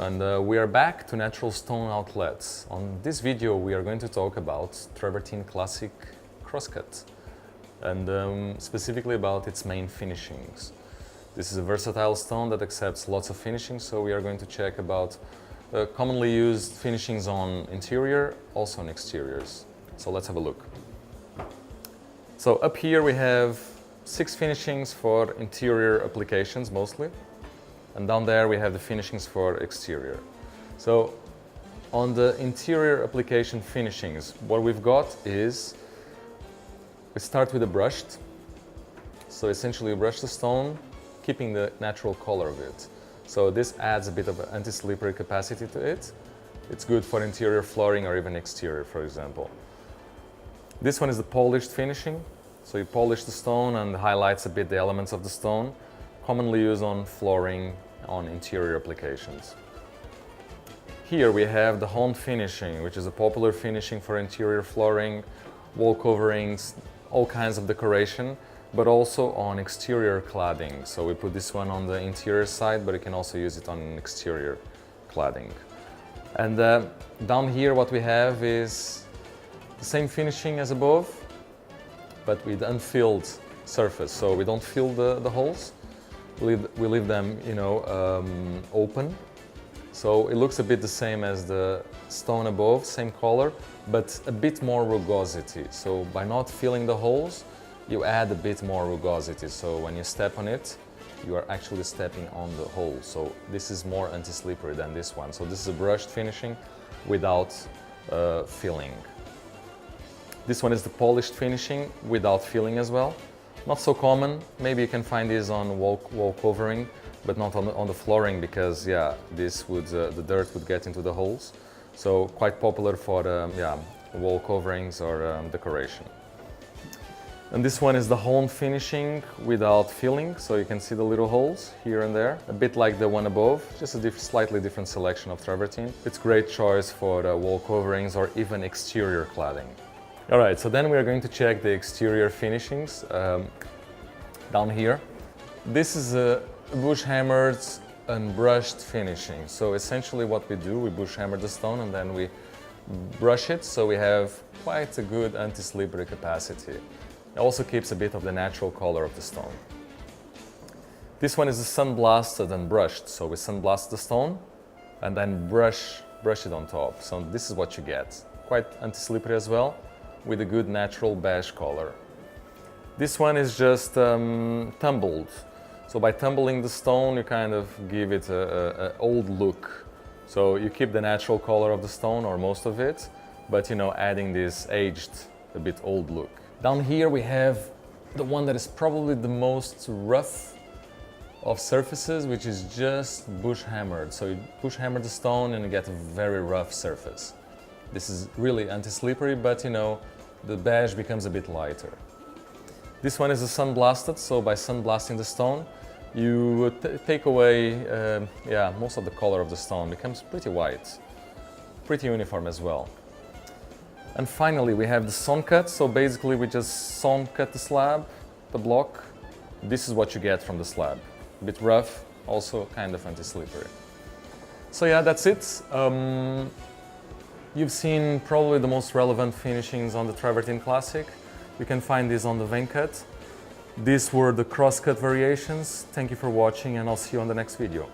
And we are back to natural stone outlets. On this video we are going to talk about Travertine Classic crosscut and specifically about its main finishings. This is a versatile stone that accepts lots of finishings, so we are going to check about commonly used finishings on interior, also on exteriors. So let's have a look. So up here we have 6 finishings for interior applications mostly. And down there we have the finishings for exterior. So on the interior application finishings, what we've got is, we start with a brushed. So essentially we brush the stone, keeping the natural color of it. So this adds a bit of anti-slippery capacity to it. It's good for interior flooring or even exterior, for example. This one is the polished finishing. So you polish the stone and highlights a bit the elements of the stone, commonly used on flooring, on interior applications. Here we have the honed finishing, which is a popular finishing for interior flooring, wall coverings, all kinds of decoration, but also on exterior cladding. So we put this one on the interior side, but you can also use it on exterior cladding. And down here what we have is the same finishing as above, but with unfilled surface. So we don't fill the holes. We leave them, open. So it looks a bit the same as the stone above, same color, but a bit more rugosity. So by not filling the holes, you add a bit more rugosity. So when you step on it, you are actually stepping on the hole. So this is more anti-slippery than this one. So this is a brushed finishing without filling. This one is the polished finishing without filling as well. Not so common. Maybe you can find these on wall covering, but not on the flooring, because this would the dirt would get into the holes. So quite popular for wall coverings or decoration. And this one is the honed finishing without filling, so you can see the little holes here and there, a bit like the one above, just a slightly different selection of travertine. It's a great choice for wall coverings or even exterior cladding. Alright, so then we are going to check the exterior finishings down here. This is a bush hammered and brushed finishing. So essentially what we do, we bush hammer the stone and then we brush it, so we have quite a good anti-slippery capacity. It also keeps a bit of the natural color of the stone. This one is a sun-blasted and brushed. So we sun-blast the stone and then brush it on top. So this is what you get. Quite anti-slippery as well, with a good natural beige color. This one is just tumbled. So by tumbling the stone, you kind of give it an old look. So you keep the natural color of the stone, or most of it, but adding this aged, a bit old look. Down here we have the one that is probably the most rough of surfaces, which is just bush hammered. So you bush hammer the stone and you get a very rough surface. This is really anti-slippery, but the beige becomes a bit lighter. This one is a sun-blasted, so by sun-blasting the stone, you take away most of the color of the stone. It becomes pretty white, pretty uniform as well. And finally we have the sawn cut, so basically we just sawn cut the slab, the block. This is what you get from the slab. A bit rough, also kind of anti-slippery. So that's it. You've seen probably the most relevant finishings on the Travertine Classic. You can find these on the vein cut. These were the cross-cut variations. Thank you for watching, and I'll see you on the next video.